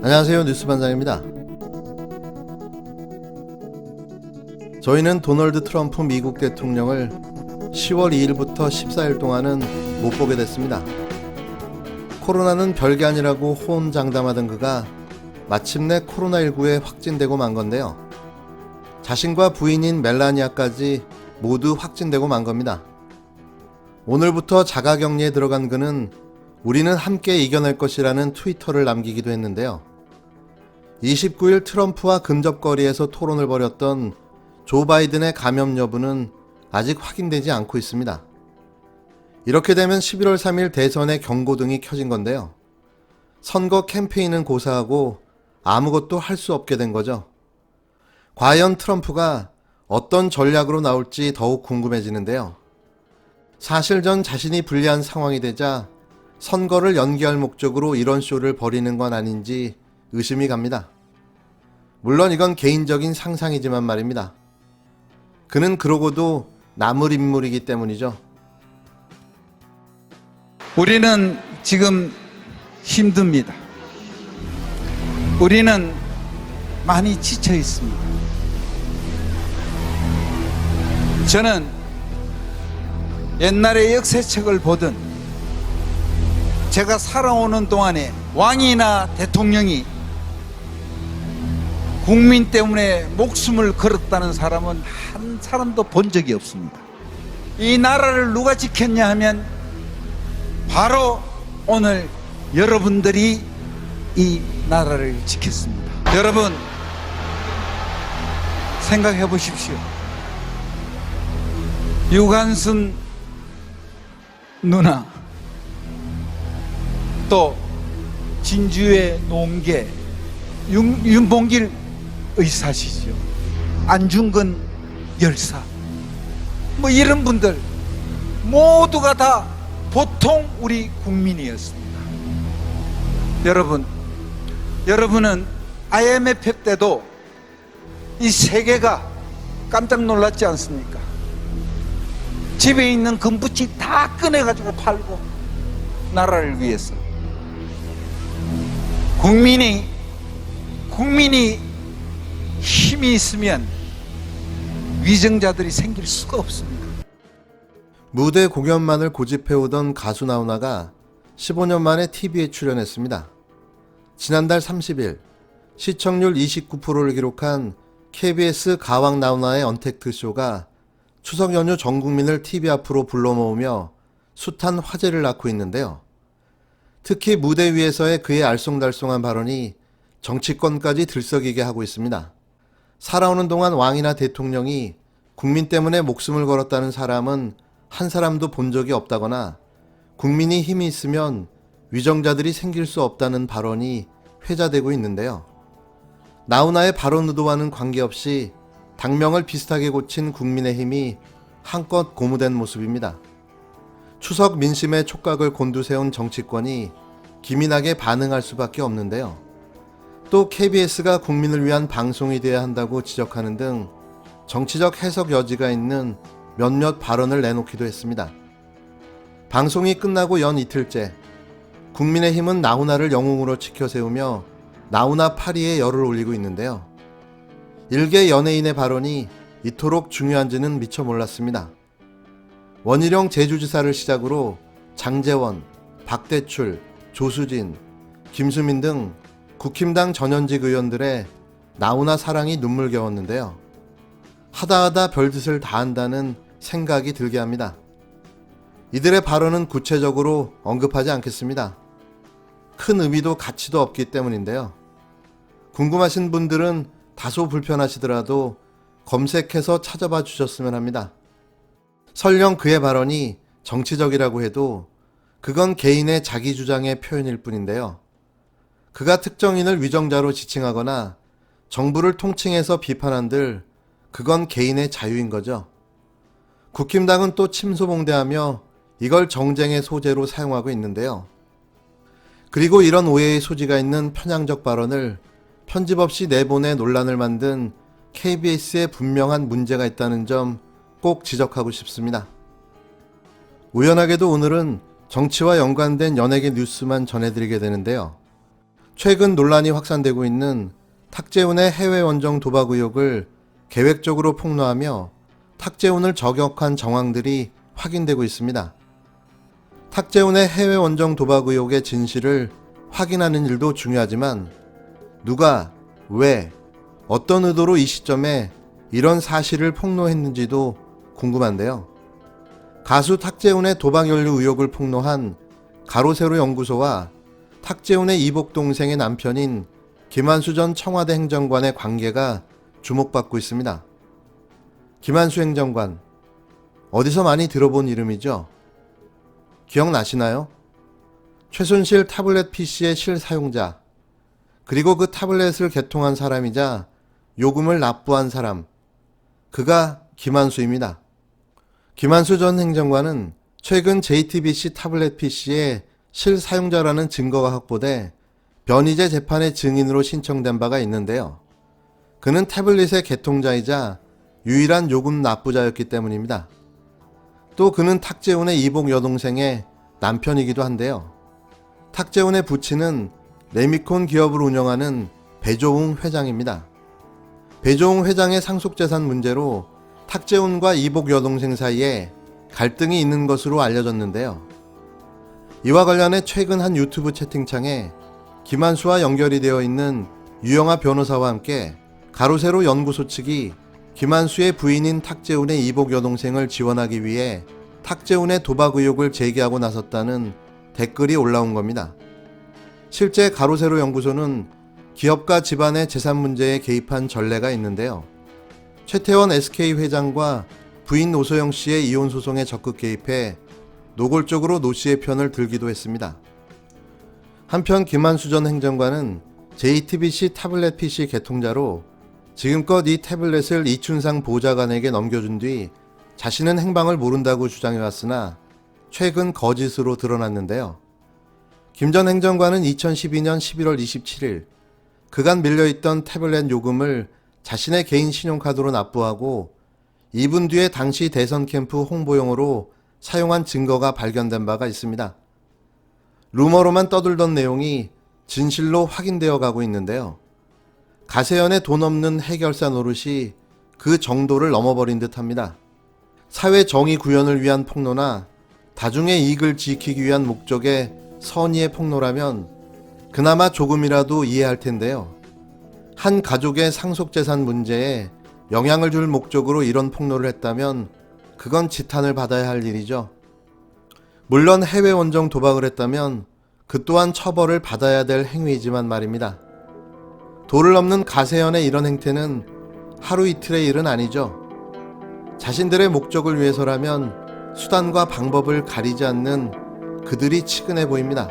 안녕하세요, 뉴스반장입니다. 저희는 도널드 트럼프 미국 대통령을 10월 2일부터 14일 동안은 못 보게 됐습니다. 코로나는 별게 아니라고 호언장담하던 그가 마침내 코로나19에 확진되고 만 건데요. 자신과 부인인 멜라니아까지 모두 확진되고 만 겁니다. 오늘부터 자가격리에 들어간 그는 우리는 함께 이겨낼 것이라는 트위터를 남기기도 했는데요. 29일 트럼프와 근접거리에서 토론을 벌였던 조 바이든의 감염 여부는 아직 확인되지 않고 있습니다. 이렇게 되면 11월 3일 대선의 경고등이 켜진 건데요. 선거 캠페인은 고사하고 아무것도 할 수 없게 된 거죠. 과연 트럼프가 어떤 전략으로 나올지 더욱 궁금해지는데요. 사실 전 자신이 불리한 상황이 되자 선거를 연기할 목적으로 이런 쇼를 벌이는 건 아닌지 의심이 갑니다. 물론 이건 개인적인 상상이지만 말입니다. 그는 그러고도 남을 인물이기 때문이죠. 우리는 지금 힘듭니다. 우리는 많이 지쳐 있습니다. 저는 옛날에 역사책을 보던 제가 살아오는 동안에 왕이나 대통령이 국민 때문에 목숨을 걸었다는 사람은 한 사람도 본 적이 없습니다. 이 나라를 누가 지켰냐 하면 바로 오늘 여러분들이 이 나라를 지켰습니다. 여러분 생각해 보십시오. 유관순 누나, 또 진주의 농계 윤봉길 의사시죠. 안중근 열사, 뭐 이런 분들 모두가 다 보통 우리 국민이었습니다. 여러분은 IMF 때도 이 세계가 깜짝 놀랐지 않습니까? 집에 있는 금붙이 다 꺼내가지고 팔고 나라를 위해서. 국민이 힘이 있으면 위정자들이 생길 수가 없습니다. 무대 공연만을 고집해오던 가수 나훈아가 15년 만에 TV에 출연했습니다. 지난달 30일 시청률 29%를 기록한 KBS 가왕 나훈아의 언택트 쇼가 추석 연휴 전 국민을 TV 앞으로 불러 모으며 숱한 화제를 낳고 있는데요. 특히 무대 위에서의 그의 알쏭달쏭한 발언이 정치권까지 들썩이게 하고 있습니다. 살아오는 동안 왕이나 대통령이 국민 때문에 목숨을 걸었다는 사람은 한 사람도 본 적이 없다거나 국민이 힘이 있으면 위정자들이 생길 수 없다는 발언이 회자되고 있는데요. 나훈아의 발언 의도와는 관계없이 당명을 비슷하게 고친 국민의힘이 한껏 고무된 모습입니다. 추석 민심의 촉각을 곤두세운 정치권이 기민하게 반응할 수밖에 없는데요. 또 KBS가 국민을 위한 방송이 돼야 한다고 지적하는 등 정치적 해석 여지가 있는 몇몇 발언을 내놓기도 했습니다. 방송이 끝나고 연 이틀째 국민의힘은 나훈아를 영웅으로 치켜세우며 나훈아 파리에 열을 올리고 있는데요. 일개 연예인의 발언이 이토록 중요한지는 미처 몰랐습니다. 원희룡 제주지사를 시작으로 장제원, 박대출, 조수진, 김수민 등 국힘당 전현직 의원들의 나훈아 사랑이 눈물겨웠는데요. 하다하다 별짓을 다 한다는 생각이 들게 합니다. 이들의 발언은 구체적으로 언급하지 않겠습니다. 큰 의미도 가치도 없기 때문인데요. 궁금하신 분들은 다소 불편하시더라도 검색해서 찾아봐 주셨으면 합니다. 설령 그의 발언이 정치적이라고 해도 그건 개인의 자기 주장의 표현일 뿐인데요. 그가 특정인을 위정자로 지칭하거나 정부를 통칭해서 비판한들 그건 개인의 자유인 거죠. 국힘당은 또 침소봉대하며 이걸 정쟁의 소재로 사용하고 있는데요. 그리고 이런 오해의 소지가 있는 편향적 발언을 편집 없이 내보내 논란을 만든 KBS에 분명한 문제가 있다는 점 꼭 지적하고 싶습니다. 우연하게도 오늘은 정치와 연관된 연예계 뉴스만 전해드리게 되는데요. 최근 논란이 확산되고 있는 탁재훈의 해외 원정 도박 의혹을 계획적으로 폭로하며 탁재훈을 저격한 정황들이 확인되고 있습니다. 탁재훈의 해외 원정 도박 의혹의 진실을 확인하는 일도 중요하지만 누가, 왜, 어떤 의도로 이 시점에 이런 사실을 폭로했는지도 궁금한데요. 가수 탁재훈의 도박 연루 의혹을 폭로한 가로세로 연구소와 탁재훈의 이복 동생의 남편인 김한수 전 청와대 행정관의 관계가 주목받고 있습니다. 김한수 행정관, 어디서 많이 들어본 이름이죠? 기억나시나요? 최순실 타블렛 PC의 실사용자, 그리고 그 타블렛을 개통한 사람이자 요금을 납부한 사람, 그가 김한수입니다. 김한수 전 행정관은 최근 JTBC 타블렛 PC의 실사용자라는 증거가 확보돼 변희재 재판의 증인으로 신청된 바가 있는데요. 그는 태블릿의 개통자이자 유일한 요금 납부자였기 때문입니다. 또 그는 탁재훈의 이복 여동생의 남편이기도 한데요. 탁재훈의 부친은 레미콘 기업을 운영하는 배조웅 회장입니다. 배조웅 회장의 상속재산 문제로 탁재훈과 이복 여동생 사이에 갈등이 있는 것으로 알려졌는데요. 이와 관련해 최근 한 유튜브 채팅창에 김한수와 연결이 되어 있는 유영아 변호사와 함께 가로세로 연구소 측이 김한수의 부인인 탁재훈의 이복 여동생을 지원하기 위해 탁재훈의 도박 의혹을 제기하고 나섰다는 댓글이 올라온 겁니다. 실제 가로세로 연구소는 기업과 집안의 재산 문제에 개입한 전례가 있는데요. 최태원 SK 회장과 부인 노소영 씨의 이혼 소송에 적극 개입해 노골적으로 노 씨의 편을 들기도 했습니다. 한편 김한수 전 행정관은 JTBC 타블렛 PC 개통자로 지금껏 이 태블렛을 이춘상 보좌관에게 넘겨준 뒤 자신은 행방을 모른다고 주장해왔으나 최근 거짓으로 드러났는데요. 김 전 행정관은 2012년 11월 27일 그간 밀려있던 태블렛 요금을 자신의 개인 신용카드로 납부하고 2분 뒤에 당시 대선 캠프 홍보용으로 사용한 증거가 발견된 바가 있습니다. 루머로만 떠들던 내용이 진실로 확인되어 가고 있는데요. 가세연의 돈 없는 해결사 노릇이 그 정도를 넘어버린 듯합니다. 사회 정의 구현을 위한 폭로나 다중의 이익을 지키기 위한 목적의 선의의 폭로라면 그나마 조금이라도 이해할 텐데요. 한 가족의 상속재산 문제에 영향을 줄 목적으로 이런 폭로를 했다면 그건 지탄을 받아야 할 일이죠. 물론 해외 원정 도박을 했다면 그 또한 처벌을 받아야 될 행위이지만 말입니다. 도를 넘는 가세연의 이런 행태는 하루 이틀의 일은 아니죠. 자신들의 목적을 위해서라면 수단과 방법을 가리지 않는 그들이 치근해 보입니다.